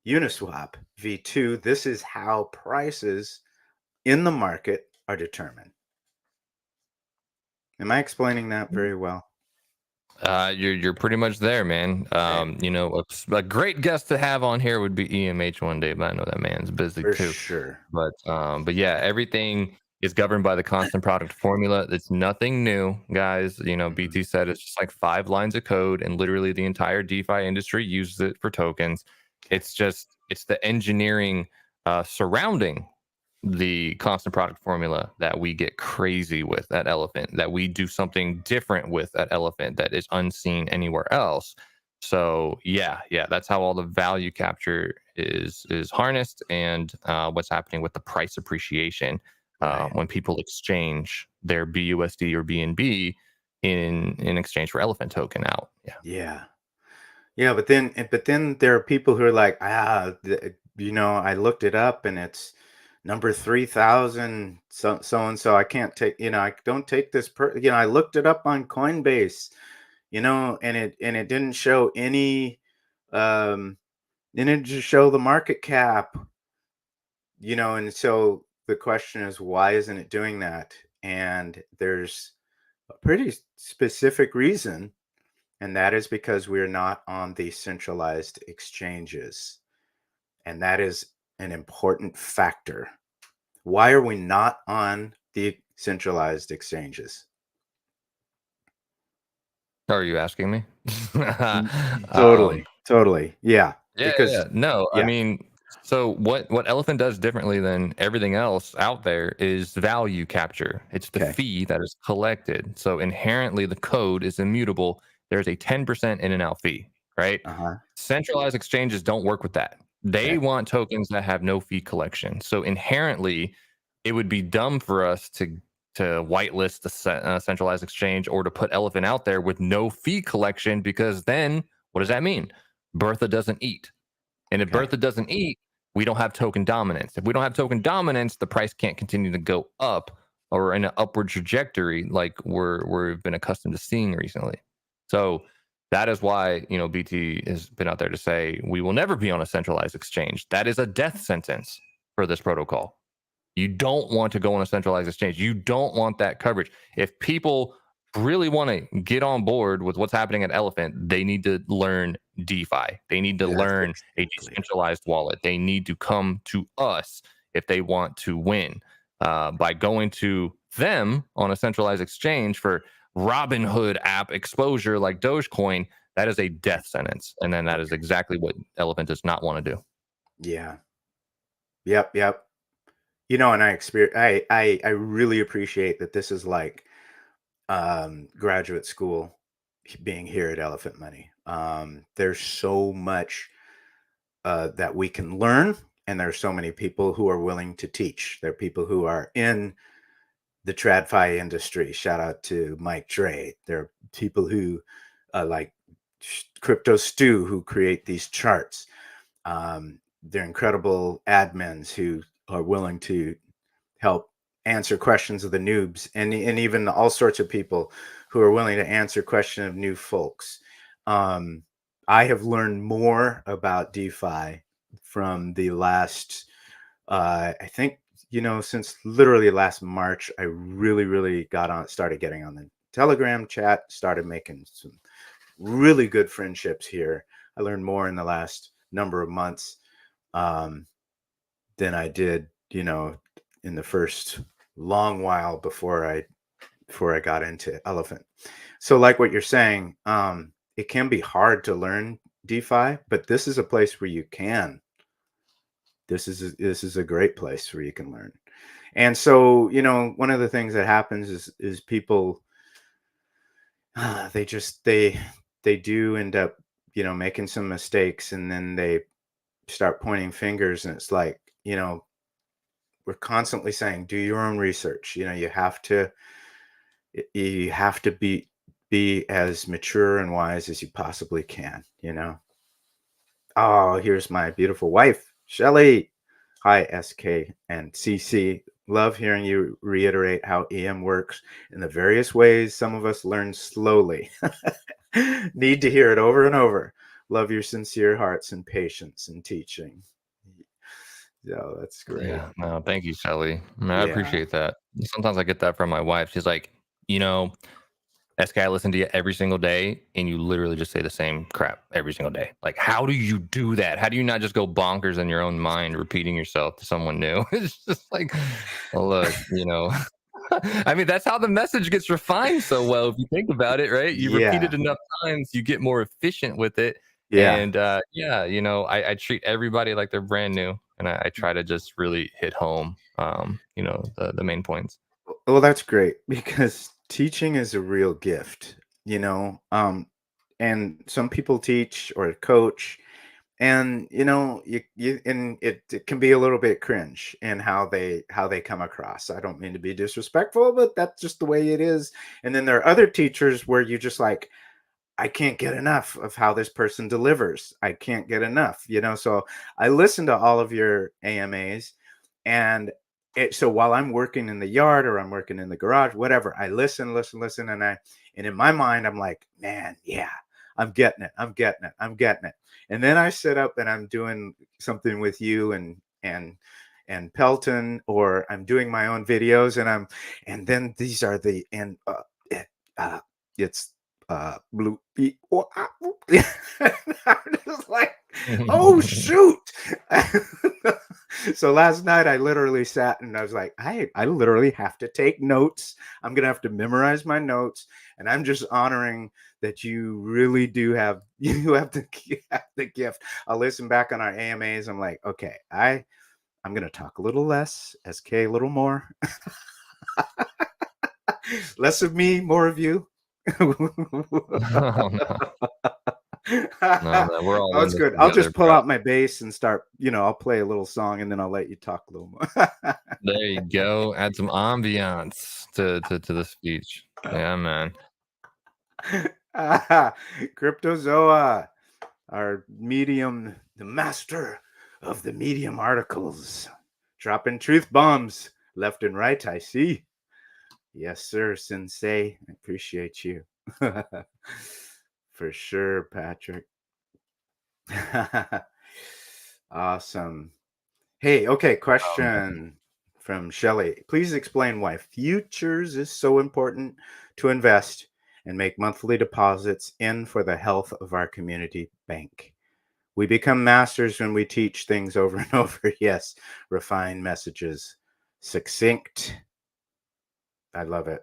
Uniswap V2. This is how prices in the market are determined. Am I explaining that very well? you're pretty much there, man. Okay, A great guest to have on here would be EMH one day, but I know that man's busy for too. sure. But yeah, everything is governed by the constant product formula. It's nothing new, guys. Mhm. BT said it's just like 5 lines of code, and literally the entire DeFi industry uses it for tokens. Okay. It's the engineering surrounding the constant product formula that we get crazy with at Elephant, that we do something different with at Elephant that is unseen anywhere else. So yeah, that's how all the value capture is harnessed, and what's happening with the price appreciation when people exchange their BUSD or BNB in exchange for Elephant token out. Yeah, but then there are people who are like, I looked it up and it's number 3,000 so and so. I can't take, I don't take this I looked it up on Coinbase, and it didn't show any didn't just show the market cap, and so the question is, why isn't it doing that? And there's a pretty specific reason. And that is because we're not on the centralized exchanges. And that is an important factor. Why are we not on the centralized exchanges? Are you asking me? Totally. Yeah. Yeah. No, I yeah. mean, so what Elephant does differently than everything else out there is value capture. It's the fee that is collected. So inherently the code is immutable. There's a 10% in and out fee, right? Centralized exchanges don't work with that. They want tokens that have no fee collection. So inherently, it would be dumb for us to whitelist the centralized exchange or to put Elephant out there with no fee collection, because then what does that mean? Bertha doesn't eat. And if Bertha doesn't eat, we don't have token dominance. If we don't have token dominance, the price can't continue to go up or in an upward trajectory like we've been accustomed to seeing recently. So that is why, BT has been out there to say we will never be on a centralized exchange. That is a death sentence for this protocol. You don't want to go on a centralized exchange. You don't want that coverage. If people really want to get on board with what's happening at Elephant, they need to learn DeFi. They need to learn a decentralized wallet. They need to come to us if they want to win. By going to them on a centralized exchange for Robinhood app exposure like Dogecoin, that is a death sentence. And then that is exactly what Elephant does not want to do. Yeah. Yep. And I really appreciate that this is like graduate school being here at Elephant.Money. There's so much that we can learn, and there's so many people who are willing to teach. There are people who are in the TradFi industry. Shout out to Mike Dre. There are people who like Crypto Stew who create these charts. They're incredible admins who are willing to help answer questions of the noobs, and even all sorts of people who are willing to answer questions of new folks. I have learned more about DeFi from the last, I think, since literally last March. I really started getting on the Telegram chat, started making some really good friendships here. I learned more in the last number of months than I did, in the first long while before I got into Elephant. So like what you're saying, it can be hard to learn DeFi, but this is a place where you can. This is a great place where you can learn. And so, one of the things that happens is people they do end up, making some mistakes, and then they start pointing fingers, and it's like, we're constantly saying, do your own research. You have to be as mature and wise as you possibly can. Oh, here's my beautiful wife, Shelly. Hi, SK and CC. Love hearing you reiterate how EM works in the various ways some of us learn slowly. Need to hear it over and over. Love your sincere hearts and patience in teaching. Yeah, that's great. Yeah, no, thank you, Shelly. I appreciate that. Sometimes I get that from my wife. She's like, SK, I listen to you every single day, and you literally just say the same crap every single day. Like, how do you do that? How do you not just go bonkers in your own mind, repeating yourself to someone new? It's just like, well, look, I mean, that's how the message gets refined so well, if you think about it, right? You repeat it enough times, you get more efficient with it. Yeah. And I treat everybody like they're brand new. and I try to just really hit home, the main points. Well, that's great because teaching is a real gift, you know. And some people teach or coach, and it can be a little bit cringe in how they come across. I don't mean to be disrespectful, but that's just the way it is. And then there are other teachers where you just like, I can't get enough of how this person delivers. I can't get enough, So I listen to all of your AMAs, and so while I'm working in the yard or I'm working in the garage, whatever, I listen, and in my mind, I'm like, man, yeah, I'm getting it. And then I sit up and I'm doing something with you and Pelton, or I'm doing my own videos, and then these are the and uh, it's blue. I'm just like, oh shoot. So last night I literally sat and I was like, I literally have to take notes. I'm gonna have to memorize my notes, and I'm just honoring that you really do have the gift. I'll listen back on our AMAs. I'm like, okay, I'm gonna talk a little less, SK a little more. Less of me, more of you. Oh, no. No, man, we're all Oh, in it's this good. I'll together, just pull bro. out my bass and start, I'll play a little song and then I'll let you talk a little more. There you go. Add some ambiance to the speech. Yeah, man. Cryptozoa, our medium, the master of the medium articles, dropping truth bombs left and right. I see. Yes, sir, Sensei. I appreciate you. For sure, Patrick. Awesome. Hey, okay, Oh, man. question from Shelley. Please explain why futures is so important to invest and make monthly deposits in for the health of our community bank. We become masters when we teach things over and over. Yes, refined messages, succinct. I love it.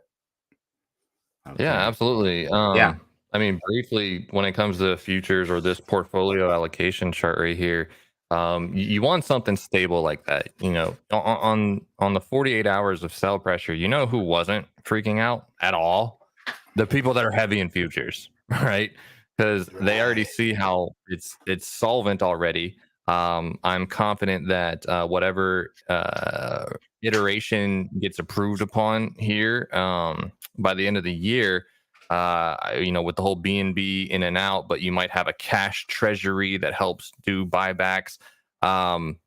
Yeah, Okay. absolutely. Yeah. I mean, briefly, when it comes to futures or this portfolio allocation chart right here, you want something stable like that. On the 48 hours of sell pressure, who wasn't freaking out at all? The people that are heavy in futures, right? Because they already Right. see how it's solvent already. I'm confident that whatever iteration gets approved upon here, by the end of the year, with the whole BNB in and out, but you might have a cash treasury that helps do buybacks. Um,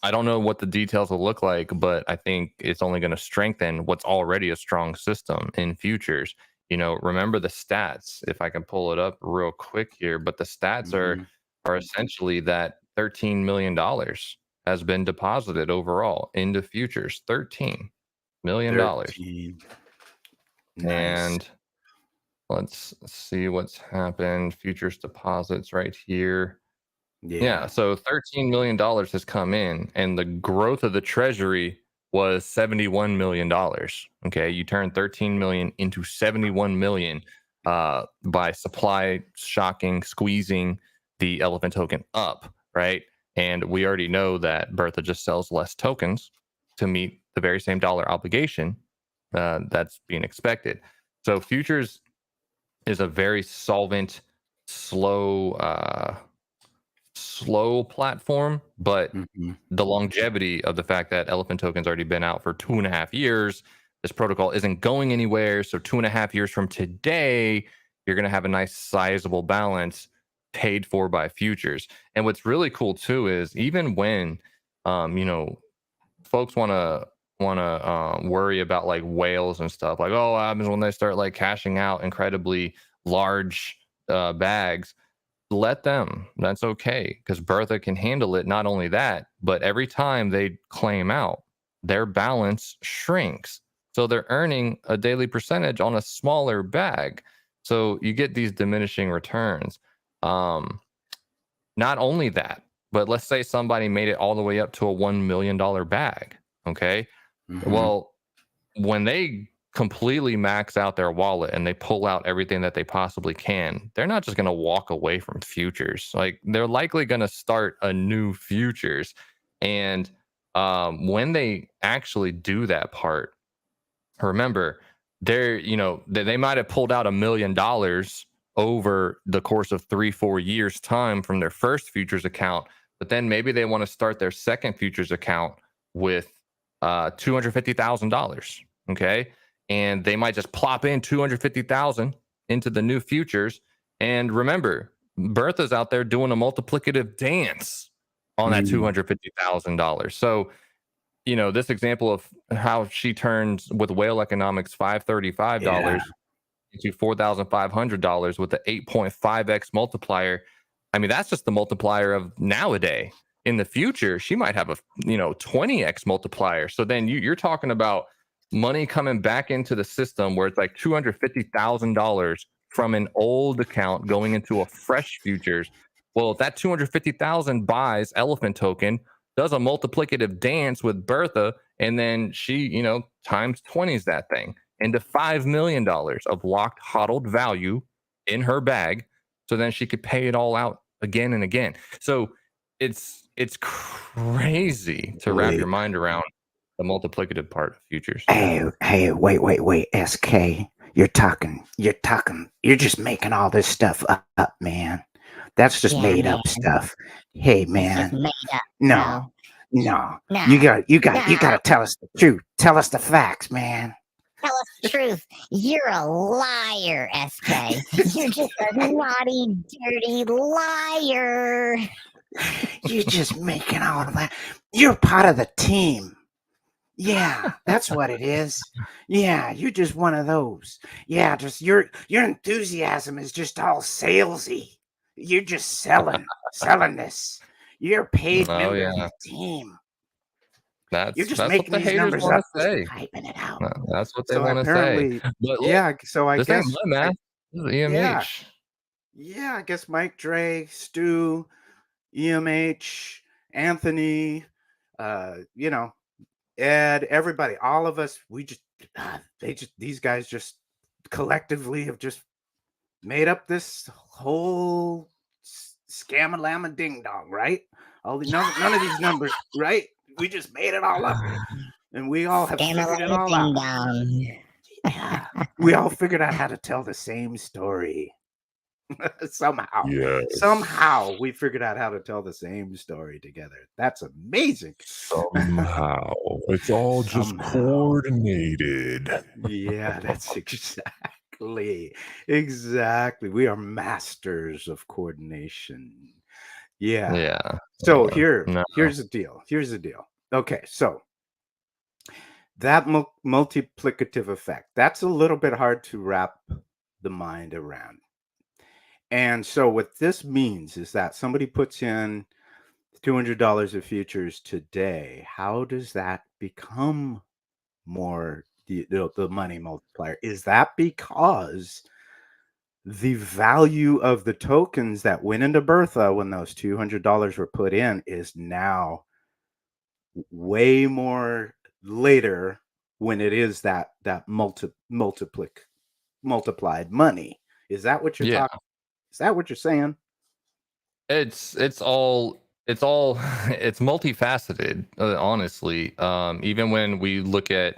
I don't know what the details will look like, but I think it's only going to strengthen what's already a strong system in futures. Remember the stats, if I can pull it up real quick here, but the stats are Mm-hmm. are essentially that $13 million has been deposited overall into futures. $13 million. 13. Nice. And let's see what's happened. Futures deposits right here. Yeah, Yeah. so $13 million has come in, and the growth of the treasury was $71 million. Okay, you turn 13 million into 71 million by supply shocking, squeezing the elephant token up, right? And we already know that Bertha just sells less tokens to meet the very same dollar obligation that's being expected. So futures is a very solvent, slow, slow platform, but Mm-hmm. the longevity of the fact that Elephant Token's already been out for 2.5 years, this protocol isn't going anywhere. So 2.5 years from today, you're going to have a nice sizable balance paid for by futures. And what's really cool too is even when, folks want to worry about like whales and stuff, like, oh, what happens when they start like cashing out incredibly large bags? Let them. That's okay, because Bertha can handle it. Not only that, but every time they claim out, their balance shrinks. So they're earning a daily percentage on a smaller bag. So you get these diminishing returns. Um, Not only that, but let's say somebody made it all the way up to a $1 million bag. Okay. Mm-hmm. Well, when they completely max out their wallet and they pull out everything that they possibly can, they're not just going to walk away from futures. Like, they're likely going to start a new futures. And when they actually do that part, remember, they might have pulled out $1 million over the course of 3-4 years time from their first futures account, but then maybe they want to start their second futures account with $250,000. Okay, and they might just plop in 250,000 into the new futures. And remember, Bertha's out there doing a multiplicative dance on that $250,000. So this example of how she turns with whale economics $535 Yeah. into $4,500 with the 8.5x multiplier. I mean, that's just the multiplier of nowadays. In the future, she might have a 20x multiplier. So then you're talking about money coming back into the system where it's like $250,000 from an old account going into a fresh futures. Well, if that 250,000 buys Elephant token, does a multiplicative dance with Bertha, and then she, times 20s that thing into $5 million of locked hodled value in her bag. So then she could pay it all out again and again. So it's crazy to wrap your mind around the multiplicative part of futures. Hey, wait, SK. You're just making all this stuff up, man. That's just made up stuff. Hey, It's just man. made up. No. No. You gotta tell us the truth. Tell us the facts, man. Tell us the truth. You're a liar, SK. You're just a naughty, dirty liar. You're just making all of that. You're part of the team. Yeah, that's what it is. Yeah, you're just one of those. Yeah, just your enthusiasm is just all salesy. You're just selling this. You're a paid member of the team. You're just making what the these haters numbers want up, to say. hyping it out. That's what they So want to say. apparently, But look, yeah. So I this guess, ain't my math. This is EMH. Yeah, I guess Mike Dre, Stu, EMH, Anthony, Ed, everybody, all of us, these guys just collectively have just made up this whole scam-a-llama ding-dong, right? None of these numbers, right? We just made it all up. And we all have figured it all out. Yeah. We all figured out how to tell the same story. Somehow. Yes. Somehow we figured out how to tell the same story together. That's amazing. Somehow. It's all just coordinated. Yeah, that's exactly. We are masters of coordination. Yeah. Yeah. So here's the deal. Okay, so that multiplicative effect, that's a little bit hard to wrap the mind around. And so what this means is that somebody puts in $200 of futures today. How does that become more the money multiplier? Is that because the value of the tokens that went into Bertha when those $200 were put in is now way more later when it is that multiplied money? Is that what you're talking? Is that what you're saying? It's multifaceted, honestly. Even when we look at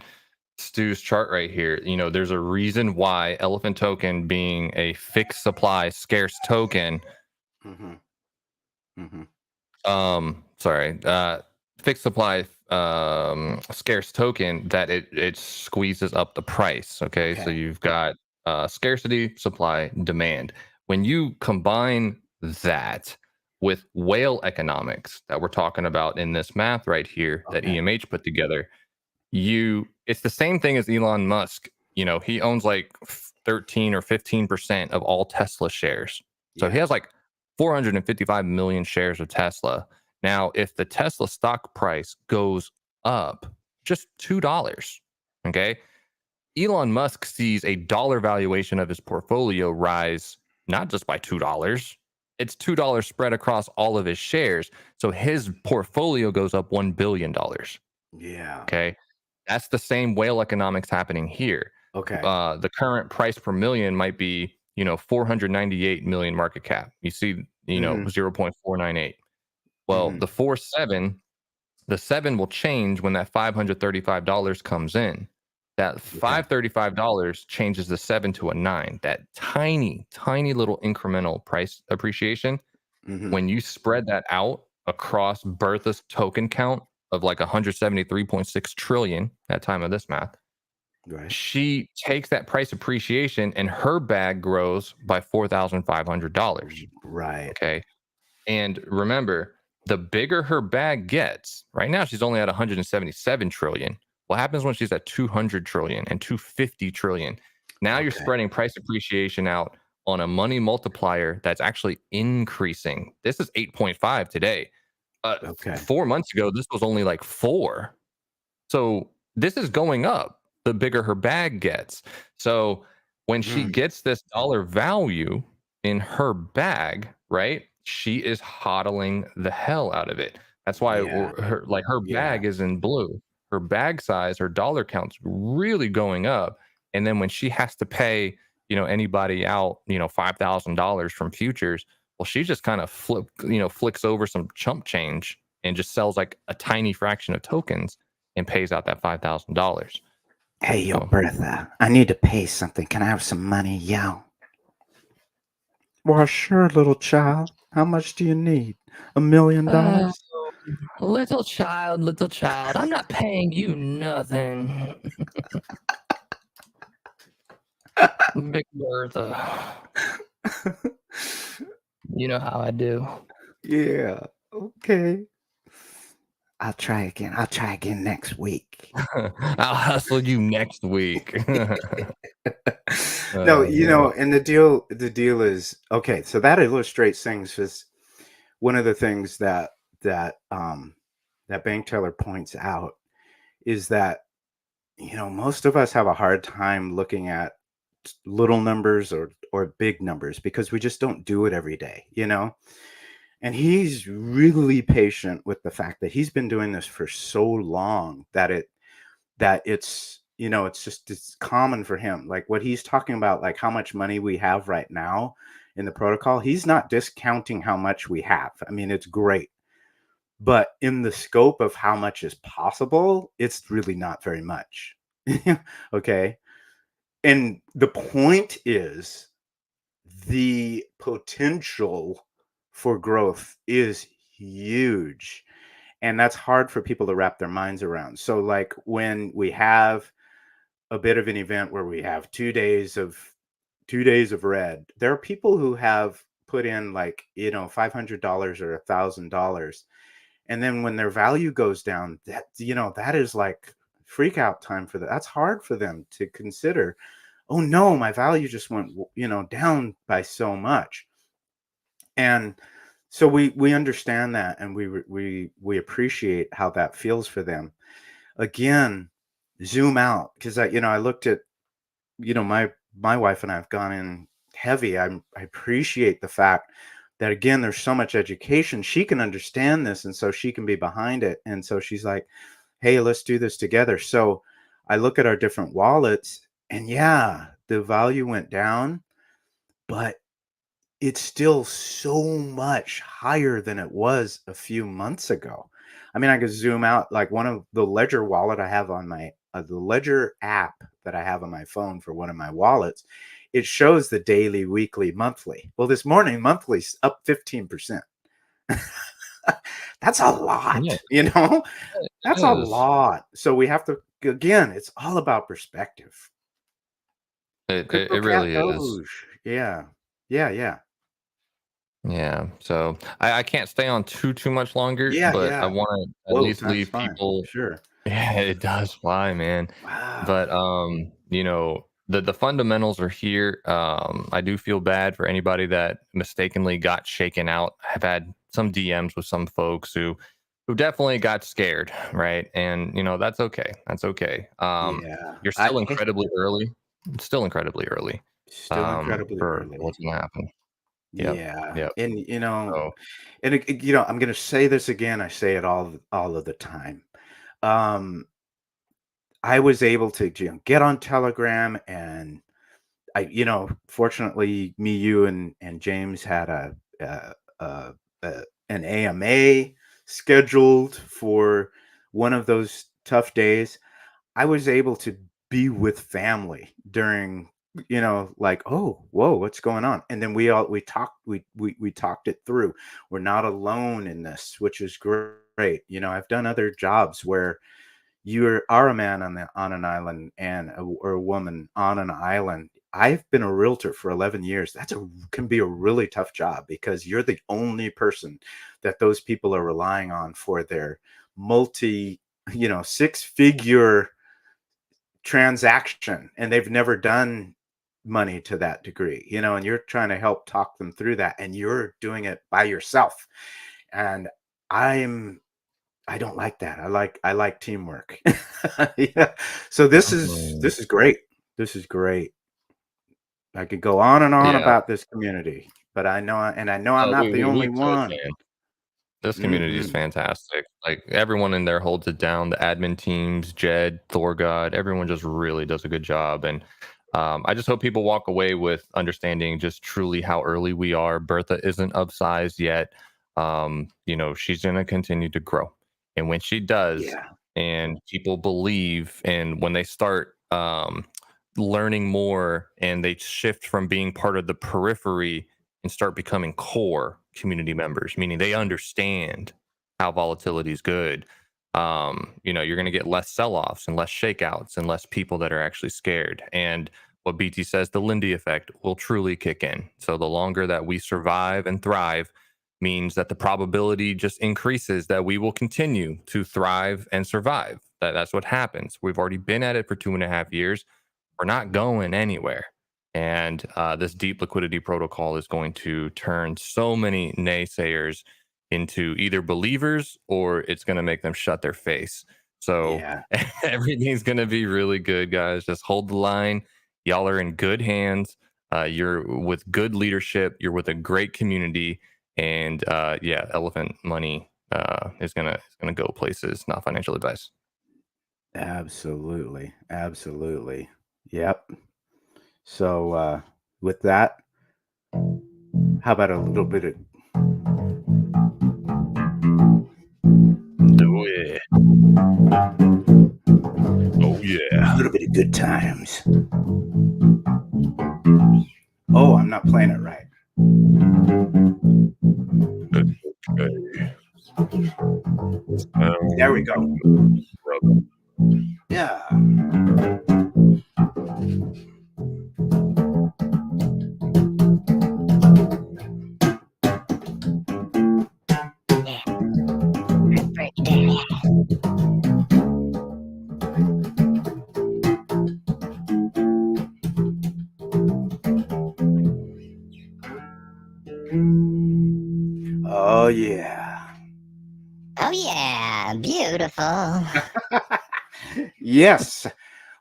Stu's chart right here, there's a reason why Elephant token, being a fixed supply scarce token, fixed supply scarce token, that it squeezes up the price. Okay. So you've got scarcity, supply, demand. When you combine that with whale economics that we're talking about in this math right here that EMH put together, it's the same thing as Elon Musk. He owns like 13 or 15% of all Tesla shares. So he has like 455 million shares of Tesla. Now, if the Tesla stock price goes up just $2, okay, Elon Musk sees a dollar valuation of his portfolio rise not just by $2. It's $2 spread across all of his shares. So his portfolio goes up $1 billion. Yeah. Okay. That's the same whale economics happening here. Okay. The current price per million might be, 498 million market cap. You see, 0.498. Well, the 4.7 The 7 will change when that $535 comes in. That $535 changes the 7 to a 9. That tiny, tiny little incremental price appreciation, Mhm. when you spread that out across Bertha's token count of like 173.6 trillion at time of this math, Right. she takes that price appreciation and her bag grows by $4,500. Right. Okay. And remember, the bigger her bag gets, right now she's only at 177 trillion. What happens when she's at 200 trillion and 250 trillion? Now you're Okay. spreading price appreciation out on a money multiplier that's actually increasing. This is 8.5 today. Okay. 4 months ago, this was only like 4. So this is going up the bigger her bag gets. So when she Mm. gets this dollar value in her bag, right? She is hodling the hell out of it. That's why Yeah. her Yeah. bag is in blue. Her bag size, her dollar count's really going up. And then when she has to pay, anybody out, $5,000 from futures, well, she just kind of flicks over some chump change and just sells like a tiny fraction of tokens and pays out that $5,000. Hey, yo, So, Bertha, I need to pay something. Can I have some money, yo? Well, sure, little child. How much do you need? $1 million? Little child, I'm not paying you nothing. Big Bertha, you know how I do. Yeah. Okay. I'll try again. I'll try again next week. I'll hustle you next week. No, Man. and the deal is okay. So that illustrates things. Is one of the things that bank teller points out is that most of us have a hard time looking at little numbers or big numbers because we just don't do it every day. And he's really patient with the fact that he's been doing this for so long that it's common for him. Like what he's talking about, like how much money we have right now in the protocol, he's not discounting how much we have. I mean, it's great. But in the scope of how much is possible, it's really not very much. Okay. And the point is the potential for growth is huge. And that's hard for people to wrap their minds around. So, like when we have a bit of an event where we have 2 days of red, there are people who have put in like $500 or $1,000, and then when their value goes down, that is like freak out time for them. That's hard for them to consider. Oh no, my value just went down by so much. And so we understand that, and we appreciate how that feels for them. Again, zoom out, because I looked at my wife and I have gone in heavy. I appreciate the fact that, again, there's so much education. She can understand this, and so she can be behind it. And so she's like, "Hey, let's do this together." So I look at our different wallets, and yeah, the value went down, but it's still so much higher than it was a few months ago. I mean, I could zoom out, like one of the Ledger wallet I have on my the Ledger app that I have on my phone for one of my wallets. It shows the daily, weekly, monthly. Well, this morning, monthly's up 15%. That's a lot, Yeah, That's it a is. lot. So we have to, again, it's all about perspective. It CryptoCat really is. Doge. Yeah. Yeah. Yeah. Yeah. So I can't stay on too much longer, Yeah. but I Yeah. want to at Whoa, least time's leave fine. people. Sure. Yeah, it does fly, man. Wow. But the fundamentals are here. I do feel bad for anybody that mistakenly got shaken out. I've had some DMs with some folks who definitely got scared, right? And that's okay. That's okay. Yeah. You're still incredibly early. It's still incredibly early. Still incredibly For early. what's gonna happen. Yep. Yeah. Yep. And So I'm going to say this again. I say it all of the time. Um, I was able to get on Telegram, and fortunately, me, you, and James had a an AMA scheduled for one of those tough days, I was able to be with family during, like, oh, whoa, what's going on? And then we talked it through. We're not alone in this, which is great. I've done other jobs where are a man on an island or a woman on an island. I've been a realtor for 11 years. Can be a really tough job because you're the only person that those people are relying on for their six-figure transaction, and they've never done money to that degree, and you're trying to help talk them through that, and you're doing it by yourself. And I don't like that. I like teamwork. Yeah. So this is great. This is great. I could go on and on about this community, but I know I'm not the only one. Man. This community is fantastic. Like, everyone in there holds it down. The admin teams, Jed, Thorgod, everyone just really does a good job. And I just hope people walk away with understanding just truly how early we are. Bertha isn't upsized yet. She's going to continue to grow. And when she does, and people believe, and when they start learning more and they shift from being part of the periphery and start becoming core community members, meaning they understand how volatility is good, you're going to get less sell-offs and less shakeouts and less people that are actually scared. And what BT says, the Lindy effect will truly kick in. So the longer that we survive and thrive means that the probability just increases that we will continue to thrive and survive. That's what happens. We've already been at it for 2.5 years. We're not going anywhere. And this deep liquidity protocol is going to turn so many naysayers into either believers, or it's going to make them shut their face. So everything's going to be really good, guys. Just hold the line. Y'all are in good hands. You're with good leadership. You're with a great community. And Elephant.Money is gonna go places, not financial advice. Absolutely. Yep. So with that, how about a little bit of do it? Oh yeah, a little bit of good times. Oh, I'm not playing it right. Okay. There we go. Yeah. Break it down. Oh yeah. Oh yeah, beautiful. Yes.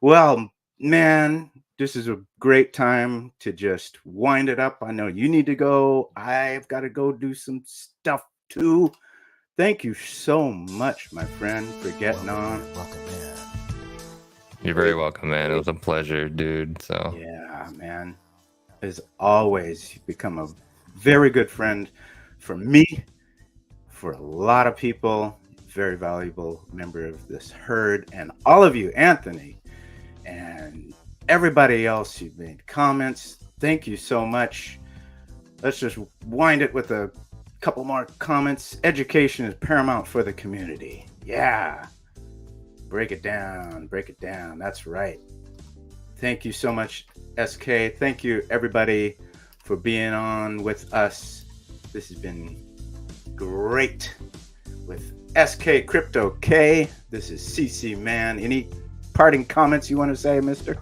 Well, man, this is a great time to just wind it up. I know you need to go. I've got to go do some stuff too. Thank you so much, my friend, for getting on. Welcome in. You're very welcome, man. It was a pleasure, dude. So yeah, man. As always, you've become a very good friend for me, for a lot of people. Very valuable member of this herd, and all of you, Anthony, and everybody else who made comments. Thank you so much. Let's just wind it with a couple more comments. Education is paramount for the community. Yeah. Break it down. That's right. Thank you so much, SK. Thank you, everybody, for being on with us. This has been great with SK Crypto K. This is CC Man. Any parting comments you want to say, mister?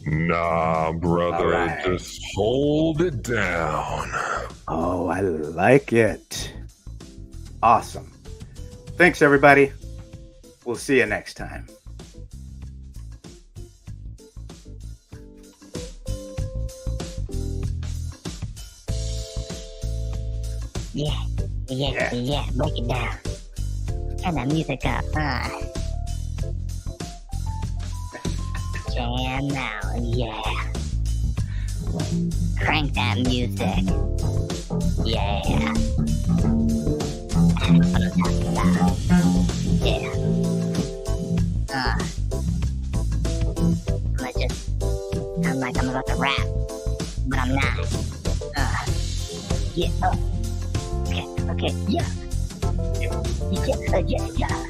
Nah, brother. Right. Just hold it down. Oh, I like it. Awesome. Thanks, everybody. We'll see you next time. Yeah, break it down. Turn that music up, Jam out, yeah. Crank that music. Yeah. That's what I'm talking about. like I'm about to rap, but I'm not. Yeah. Okay. Yeah. Yeah. Yeah.